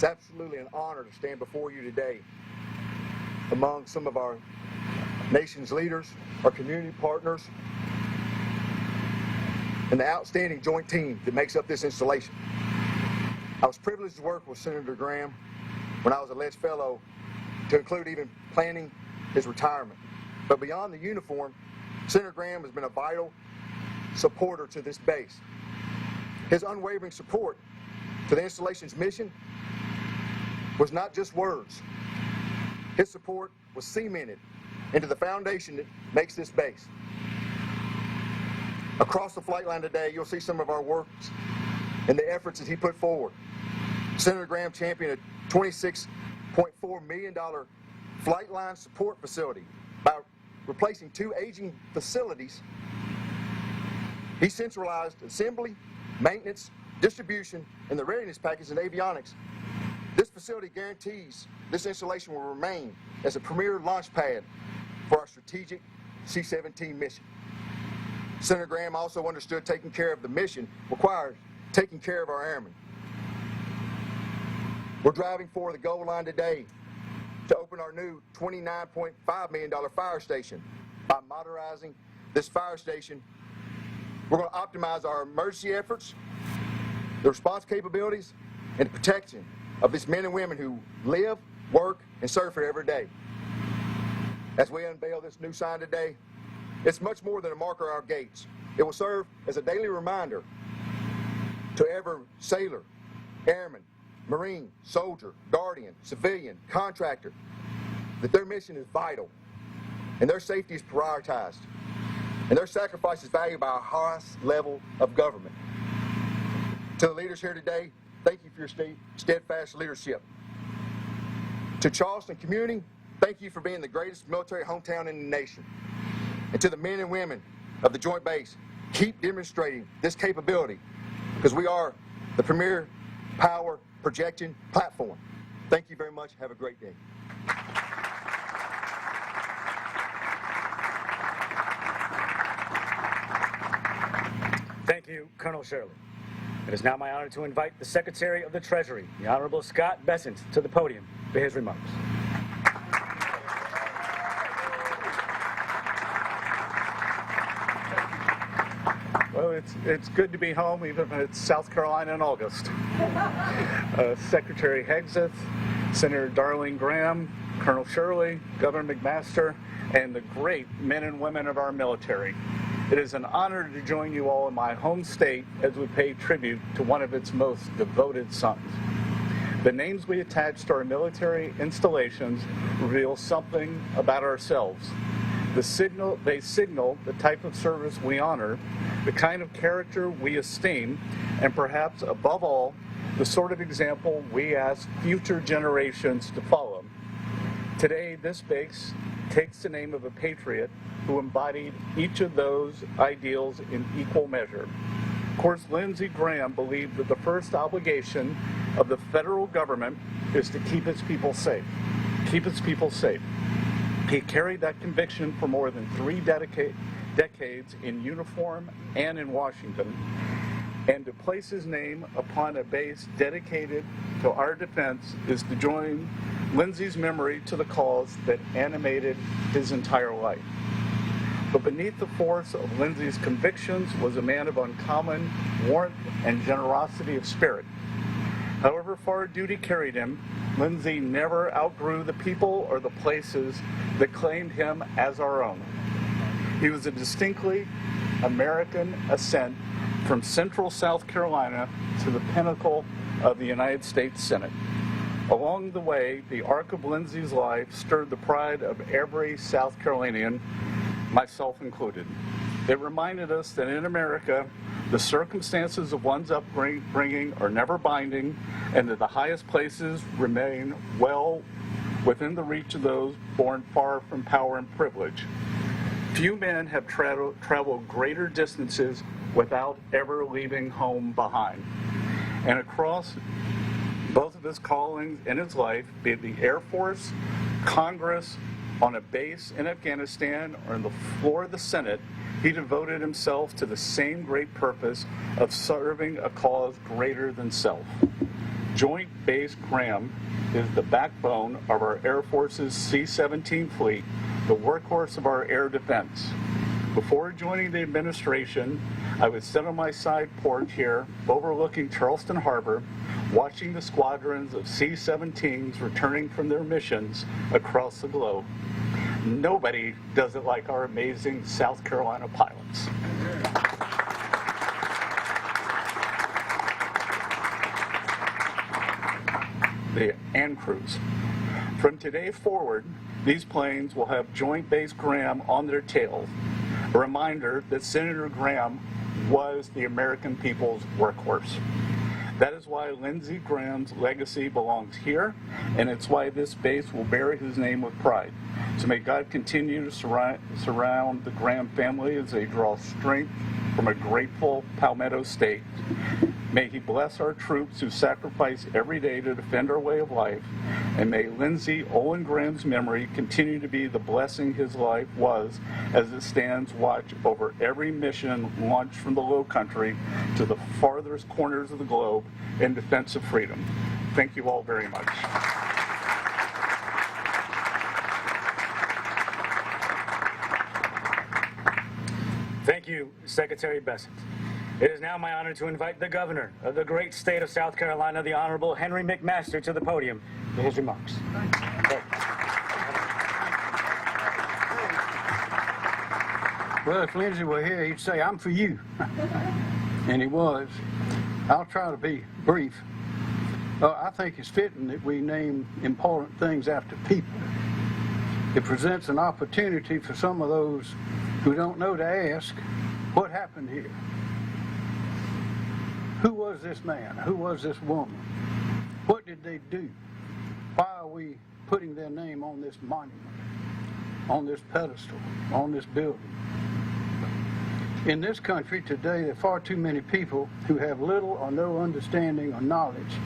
It's absolutely an honor to stand before you today among some of our nation's leaders, our community partners, and the outstanding joint team that makes up this installation. I was privileged to work with Senator Graham when I was a Ledge Fellow, to include even planning his retirement. But beyond the uniform, Senator Graham has been a vital supporter to this base. His unwavering support to the installation's mission was not just words. His support was cemented into the foundation that makes this base. Across the flight line today, you'll see some of our works and the efforts that he put forward. Senator Graham championed a $26.4 million flight line support facility by replacing 2 aging facilities. He centralized assembly, maintenance, distribution, and the readiness package in avionics. This facility guarantees this installation will remain as a premier launch pad for our strategic C-17 mission. Senator Graham also understood taking care of the mission requires taking care of our airmen. We're driving for the goal line today to open our new $29.5 million fire station. By modernizing this fire station, we're going to optimize our emergency efforts, the response capabilities, and the protection of these men and women who live, work, and serve here every day. As we unveil this new sign today, it's much more than a marker on our gates. It will serve as a daily reminder to every sailor, airman, Marine, soldier, guardian, civilian, contractor, that their mission is vital and their safety is prioritized and their sacrifice is valued by our highest level of government. To the leaders here today, thank you for your steadfast leadership. To Charleston community, thank you for being the greatest military hometown in the nation. And to the men and women of the Joint Base, keep demonstrating this capability because we are the premier power projection platform. Thank you very much. Have a great day. Thank you, Colonel Shirley. It is now my honor to invite the Secretary of the Treasury, the Honorable Scott Bessent, to the podium for his remarks. Well, it's good to be home, even if it's South Carolina in August. Secretary Hegseth, Senator Darlene Graham, Colonel Shirley, Governor McMaster, and the great men and women of our military. It is an honor to join you all in my home state as we pay tribute to one of its most devoted sons. The names we attach to our military installations reveal something about ourselves. They signal the type of service we honor, the kind of character we esteem, and perhaps above all, the sort of example we ask future generations to follow. Today, this base takes the name of a patriot who embodied each of those ideals in equal measure. Of course, Lindsey Graham believed that the first obligation of the federal government is to keep its people safe. Keep its people safe. He carried that conviction for more than 3 decades in uniform and in Washington. And to place his name upon a base dedicated to our defense is to join Lindsey's memory to the cause that animated his entire life. But beneath the force of Lindsey's convictions was a man of uncommon warmth and generosity of spirit. However far duty carried him, Lindsey never outgrew the people or the places that claimed him as our own. He was a distinctly American ascent from central South Carolina to the pinnacle of the United States Senate. Along the way, the arc of Lindsey's life stirred the pride of every South Carolinian, myself included. It reminded us that in America, the circumstances of one's upbringing are never binding, and that the highest places remain well within the reach of those born far from power and privilege. Few men have traveled greater distances without ever leaving home behind. And across both of his callings in his life, be it the Air Force, Congress, on a base in Afghanistan, or on the floor of the Senate, he devoted himself to the same great purpose of serving a cause greater than self. Joint Base Graham is the backbone of our Air Force's C-17 fleet, the workhorse of our air defense. Before joining the administration, I would sit on my side porch here, overlooking Charleston Harbor, watching the squadrons of C-17s returning from their missions across the globe. Nobody does it like our amazing South Carolina pilots. And crews. From today forward, these planes will have Joint Base Graham on their tails, a reminder that Senator Graham was the American people's workhorse. That is why Lindsey Graham's legacy belongs here, and it's why this base will bear his name with pride. So may God continue to surround the Graham family as they draw strength from a grateful Palmetto State. May he bless our troops who sacrifice every day to defend our way of life, and may Lindsey Olin Graham's memory continue to be the blessing his life was as it stands watch over every mission launched from the Low Country to the farthest corners of the globe in defense of freedom. Thank you all very much. Thank you, Secretary Bessent. It is now my honor to invite the governor of the great state of South Carolina, the Honorable Henry McMaster, to the podium for his remarks. Well, if Lindsey were here, he'd say, "I'm for you." And he was. I'll try to be brief. I think it's fitting that we name important things after people. It presents an opportunity for some of those who don't know to ask, what happened here? Who was this man? Who was this woman? What did they do? Why are we putting their name on this monument, on this pedestal, on this building? In this country today, there are far too many people who have little or no understanding or knowledge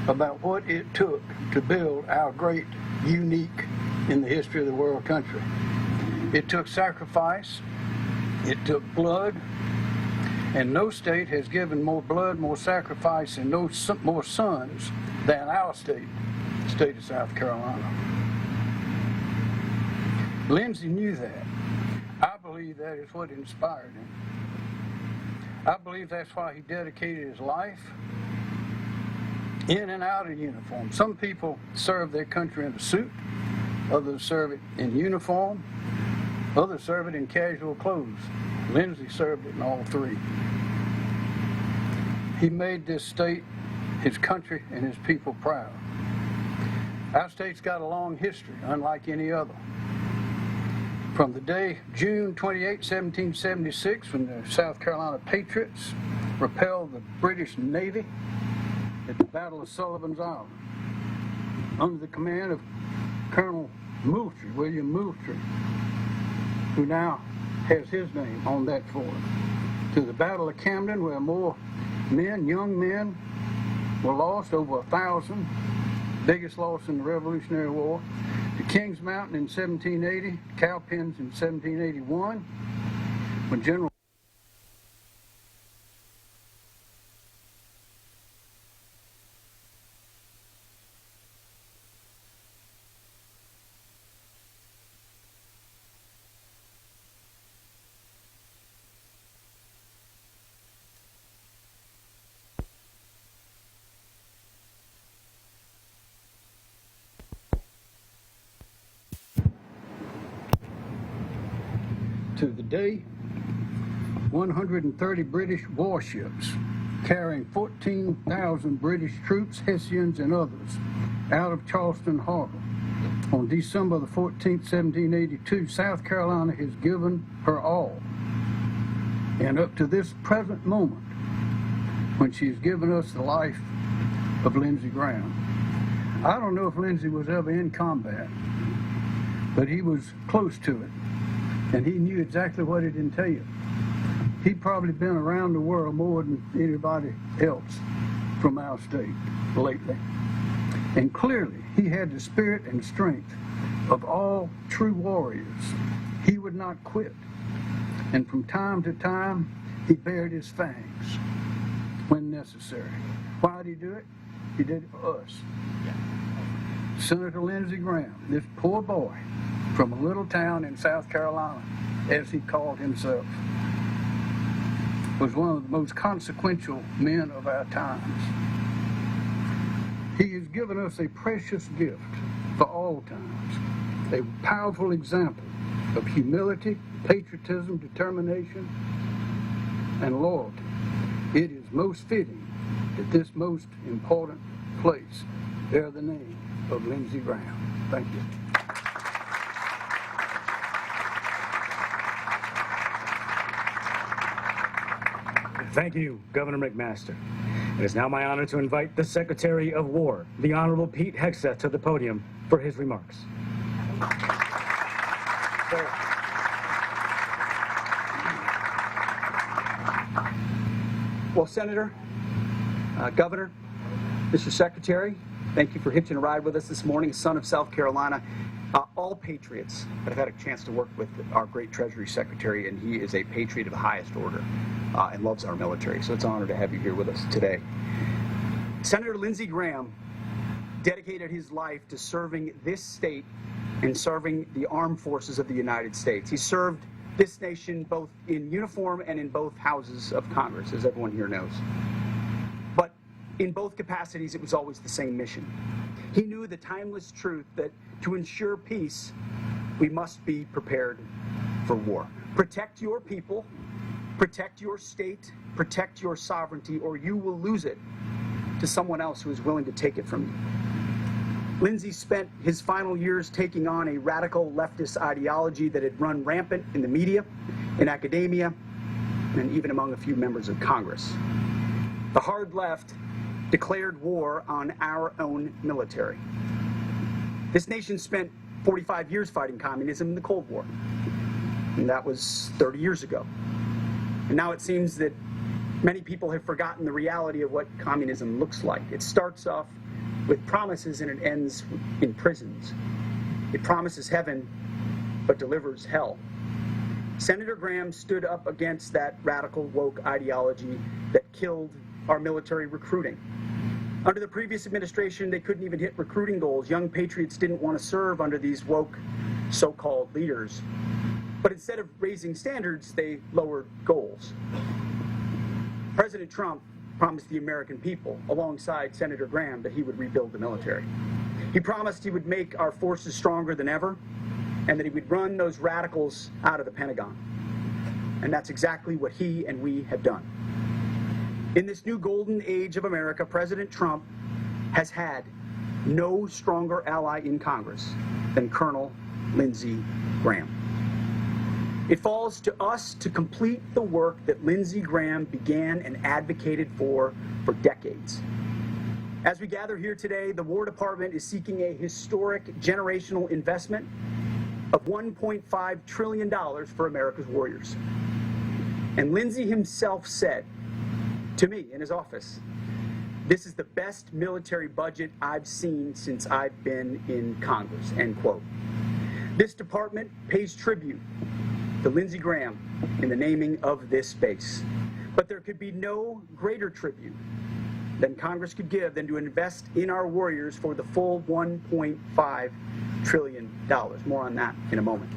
about what it took to build our great, unique, in the history of the world country. It took sacrifice, it took blood, and no state has given more blood, more sacrifice, and more sons than our state, the state of South Carolina. Lindsey knew that. I believe that is what inspired him. I believe that's why he dedicated his life in and out of uniform. Some people serve their country in a suit, others serve it in uniform, others serve it in casual clothes. Lindsey served it in all three. He made this state, his country, and his people proud. Our state's got a long history, unlike any other. From the day, June 28, 1776, when the South Carolina Patriots repelled the British Navy at the Battle of Sullivan's Island, under the command of Colonel Moultrie, William Moultrie, who now has his name on that fort, to the Battle of Camden, where more men, young men, were lost, over 1,000, biggest loss in the Revolutionary War, to Kings Mountain in 1780, Cowpens in 1781, when General to the day, 130 British warships carrying 14,000 British troops, Hessians, and others out of Charleston Harbor. On December the 14th, 1782, South Carolina has given her all. And up to this present moment, when she's given us the life of Lindsey Graham. I don't know if Lindsey was ever in combat, but he was close to it. And he knew exactly what it entailed. He'd probably been around the world more than anybody else from our state lately. And clearly, he had the spirit and strength of all true warriors. He would not quit. And from time to time, he bared his fangs when necessary. Why did he do it? He did it for us. Senator Lindsey Graham, this poor boy from a little town in South Carolina, as he called himself, was one of the most consequential men of our times. He has given us a precious gift for all times, a powerful example of humility, patriotism, determination, and loyalty. It is most fitting that this most important place bear the name of Lindsey Graham. Thank you. Thank you, Governor McMaster. It is now my honor to invite the Secretary of War, the Honorable Pete Hegseth, to the podium for his remarks. Well, Senator, Governor, Mr. Secretary, thank you for hitching a ride with us this morning. Son of South Carolina, all patriots that I've had a chance to work with our great Treasury Secretary, and he is a patriot of the highest order and loves our military. So it's an honor to have you here with us today. Senator Lindsey Graham dedicated his life to serving this state and serving the armed forces of the United States. He served this nation both in uniform and in both houses of Congress, as everyone here knows. But in both capacities, it was always the same mission. He knew the timeless truth that to ensure peace, we must be prepared for war. Protect your people, protect your state, protect your sovereignty, or you will lose it to someone else who is willing to take it from you. Lindsey spent his final years taking on a radical leftist ideology that had run rampant in the media, in academia, and even among a few members of Congress. The hard left declared war on our own military. This nation spent 45 years fighting communism in the Cold War, and that was 30 years ago. And now it seems that many people have forgotten the reality of what communism looks like. It starts off with promises and it ends in prisons. It promises heaven, but delivers hell. Senator Graham stood up against that radical woke ideology that killed our military recruiting. Under the previous administration, they couldn't even hit recruiting goals. Young patriots didn't want to serve under these woke so-called leaders. But instead of raising standards, they lowered goals. President Trump promised the American people, alongside Senator Graham, that he would rebuild the military. He promised he would make our forces stronger than ever, and that he would run those radicals out of the Pentagon. And that's exactly what he and we have done. In this new golden age of America, President Trump has had no stronger ally in Congress than Colonel Lindsey Graham. It falls to us to complete the work that Lindsey Graham began and advocated for decades. As we gather here today, the War Department is seeking a historic generational investment of $1.5 trillion for America's warriors. And Lindsey himself said to me in his office, "This is the best military budget I've seen since I've been in Congress," end quote. This department pays tribute to Lindsey Graham in the naming of this base. But there could be no greater tribute than Congress could give than to invest in our warriors for the full $1.5 trillion. More on that in a moment.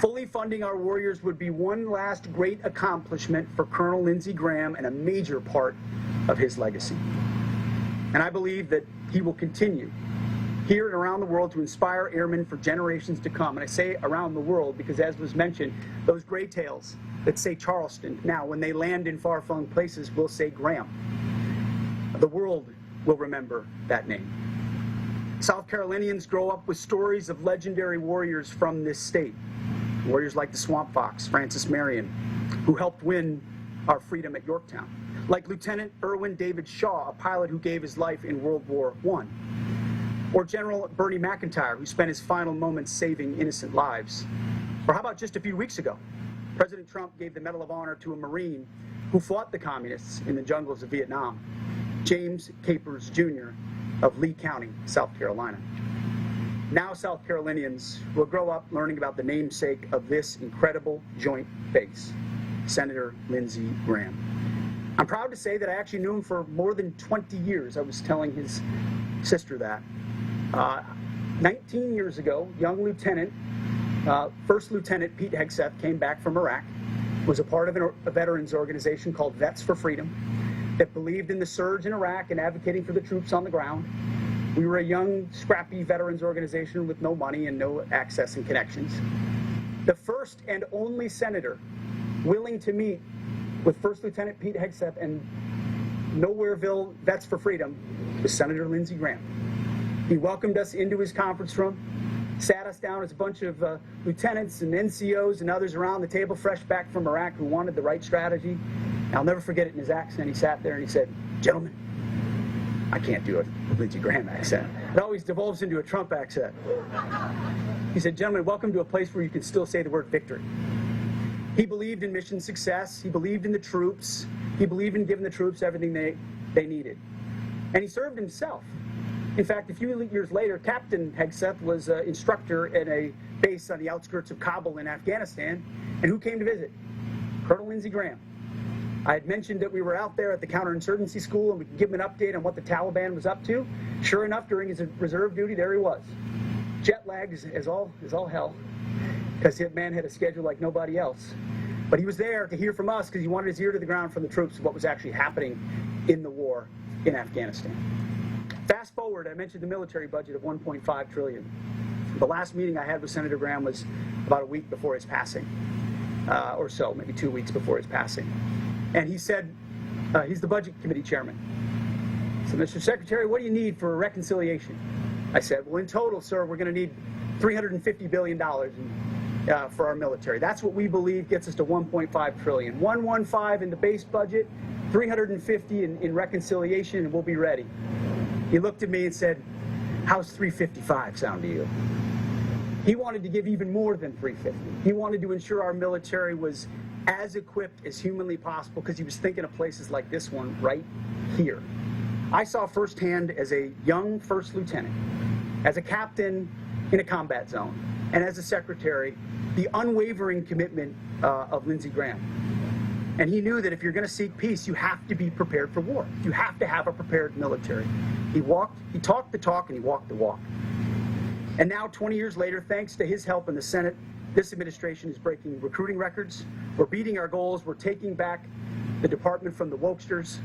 Fully funding our warriors would be one last great accomplishment for Colonel Lindsey Graham and a major part of his legacy. And I believe that he will continue here and around the world to inspire airmen for generations to come. And I say around the world because, as was mentioned, those gray tails that say Charleston, now when they land in far-flung places, will say Graham. The world will remember that name. South Carolinians grow up with stories of legendary warriors from this state. Warriors like the Swamp Fox, Francis Marion, who helped win our freedom at Yorktown. Like Lieutenant Irwin David Shaw, a pilot who gave his life in World War I. Or General Bernie McIntyre, who spent his final moments saving innocent lives. Or how about just a few weeks ago, President Trump gave the Medal of Honor to a Marine who fought the communists in the jungles of Vietnam, James Capers Jr. of Lee County, South Carolina. Now South Carolinians will grow up learning about the namesake of this incredible joint base. Senator Lindsey Graham. I'm proud to say that I actually knew him for more than 20 years. I was telling his sister that. 19 years ago, young lieutenant, First Lieutenant Pete Hegseth came back from Iraq, was a part of a veterans organization called Vets for Freedom that believed in the surge in Iraq and advocating for the troops on the ground. We were a young, scrappy veterans organization with no money and no access and connections. The first and only senator willing to meet with First Lieutenant Pete Hegseth and Nowhereville Vets for Freedom was Senator Lindsey Graham. He welcomed us into his conference room, sat us down as a bunch of lieutenants and NCOs and others around the table, fresh back from Iraq, who wanted the right strategy. And I'll never forget it in his accent. He sat there and he said, "Gentlemen," I can't do a Lindsey Graham accent. It always devolves into a Trump accent. He said, "Gentlemen, welcome to a place where you can still say the word victory." He believed in mission success. He believed in the troops. He believed in giving the troops everything they needed. And he served himself. In fact, a few years later, Captain Hegseth was an instructor at a base on the outskirts of Kabul in Afghanistan. And who came to visit? Colonel Lindsey Graham. I had mentioned that we were out there at the counterinsurgency school and we could give him an update on what the Taliban was up to. Sure enough, during his reserve duty, there he was. Jet lag is all hell, because that man had a schedule like nobody else. But he was there to hear from us because he wanted his ear to the ground from the troops of what was actually happening in the war in Afghanistan. Fast forward, I mentioned the military budget of $1.5 trillion. The last meeting I had with Senator Graham was about a week before his passing, or so, maybe 2 weeks before his passing. And he said, he's the Budget Committee Chairman. So, Mr. Secretary, what do you need for reconciliation? I said, well, in total, sir, we're going to need $350 billion for our military. That's what we believe gets us to $1.5 trillion. 115 in the base budget, 350 in reconciliation, and we'll be ready. He looked at me and said, how's 355 sound to you? He wanted to give even more than 350. He wanted to ensure our military was as equipped as humanly possible, because he was thinking of places like this one right here. I saw firsthand as a young first lieutenant, as a captain in a combat zone, and as a secretary, the unwavering commitment of Lindsey Graham. And he knew that if you're going to seek peace, you have to be prepared for war. You have to have a prepared military. He talked the talk, and he walked the walk. And now, 20 years later, thanks to his help in the Senate, this administration is breaking recruiting records. We're beating our goals. We're taking back the department from the wokesters,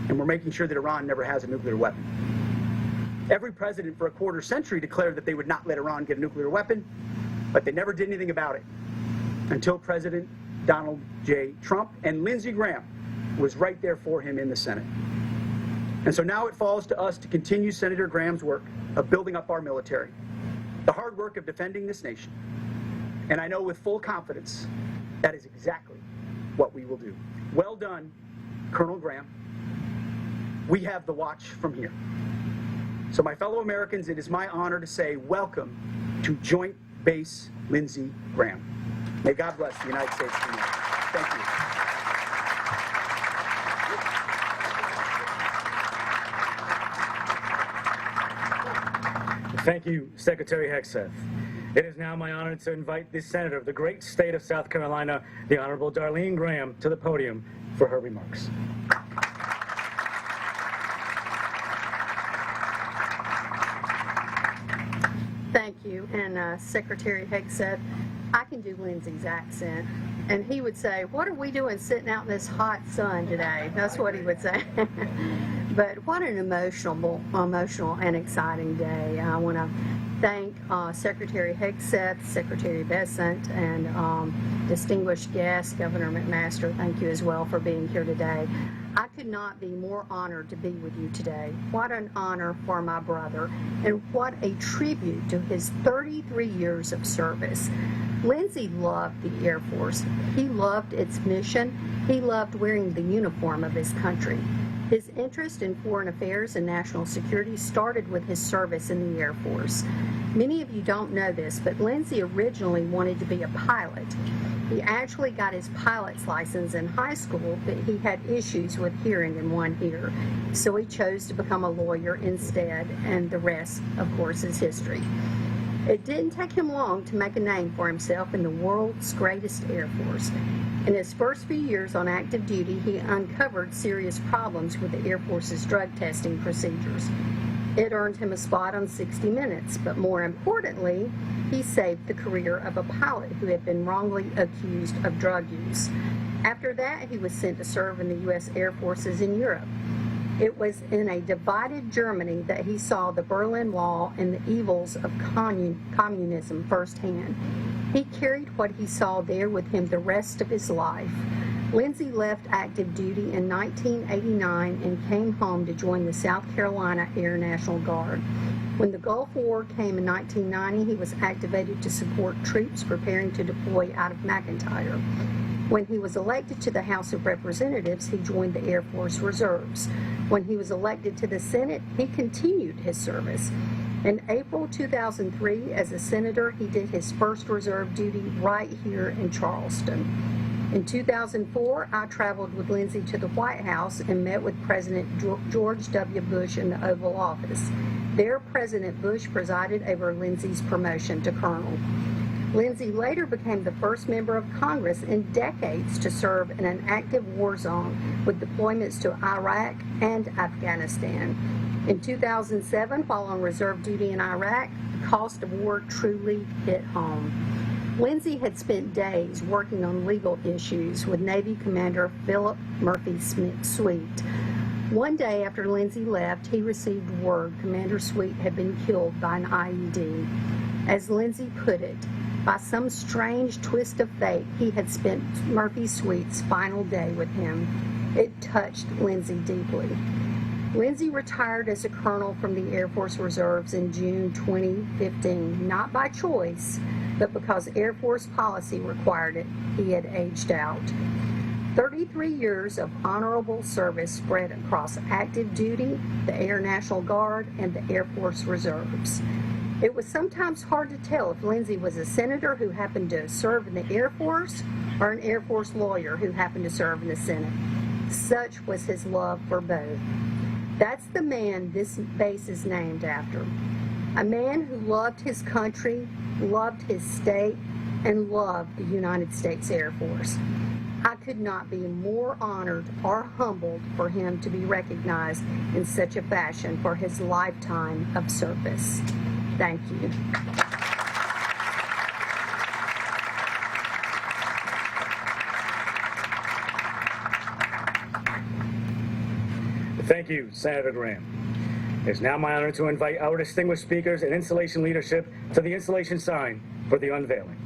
and we're making sure that Iran never has a nuclear weapon. Every president for a quarter century declared that they would not let Iran get a nuclear weapon, but they never did anything about it until President Donald J. Trump, and Lindsey Graham was right there for him in the Senate. And so now it falls to us to continue Senator Graham's work of building up our military, the hard work of defending this nation. And I know with full confidence that is exactly what we will do. Well done, Colonel Graham. We have the watch from here. So my fellow Americans, it is my honor to say welcome to Joint Base Lindsey Graham. May God bless the United States of America. Thank you. Thank you, Secretary Hegseth. It is now my honor to invite the Senator of the great state of South Carolina, the Honorable Darlene Graham, to the podium for her remarks. Thank you. And Secretary Hegseth, I can do Lindsey's accent. And he would say, what are we doing sitting out in this hot sun today? That's what he would say. But what an emotional and exciting day. I want to thank Secretary Hegseth, Secretary Bessent, and distinguished guest, Governor McMaster. Thank you as well for being here today. I could not be more honored to be with you today. What an honor for my brother, and what a tribute to his 33 years of service. Lindsey loved the Air Force. He loved its mission. He loved wearing the uniform of his country. His interest in foreign affairs and national security started with his service in the Air Force. Many of you don't know this, but Lindsey originally wanted to be a pilot. He actually got his pilot's license in high school, but he had issues with hearing in one ear. So he chose to become a lawyer instead, and the rest, of course, is history. It didn't take him long to make a name for himself in the world's greatest Air Force. In his first few years on active duty, he uncovered serious problems with the Air Force's drug testing procedures. It earned him a spot on 60 Minutes, but more importantly, he saved the career of a pilot who had been wrongly accused of drug use. After that, he was sent to serve in the U.S. Air Forces in Europe. It was in a divided Germany that he saw the Berlin Wall and the evils of communism firsthand. He carried what he saw there with him the rest of his life. Lindsey left active duty in 1989 and came home to join the South Carolina Air National Guard. When the Gulf War came in 1990, he was activated to support troops preparing to deploy out of McIntyre. When he was elected to the House of Representatives, he joined the Air Force Reserves. When he was elected to the Senate, he continued his service. In April 2003, as a senator, he did his first reserve duty right here in Charleston. In 2004, I traveled with Lindsey to the White House and met with President George W. Bush in the Oval Office. There, President Bush presided over Lindsey's promotion to colonel. Lindsey later became the first member of Congress in decades to serve in an active war zone with deployments to Iraq and Afghanistan. In 2007, while on reserve duty in Iraq, the cost of war truly hit home. Lindsey had spent days working on legal issues with Navy Commander Philip Murphy Sweet. One day after Lindsey left, he received word Commander Sweet had been killed by an IED. As Lindsey put it, by some strange twist of fate, he had spent Murphy Sweet's final day with him. It touched Lindsey deeply. Lindsey retired as a colonel from the Air Force Reserves in June 2015, not by choice, but because Air Force policy required it. He had aged out. 33 years of honorable service spread across active duty, the Air National Guard, and the Air Force Reserves. It was sometimes hard to tell if Lindsey was a senator who happened to serve in the Air Force or an Air Force lawyer who happened to serve in the Senate. Such was his love for both. That's the man this base is named after. A man who loved his country, loved his state, and loved the United States Air Force. I could not be more honored or humbled for him to be recognized in such a fashion for his lifetime of service. Thank you. Thank you, Senator Graham. It's now my honor to invite our distinguished speakers and installation leadership to the installation sign for the unveiling.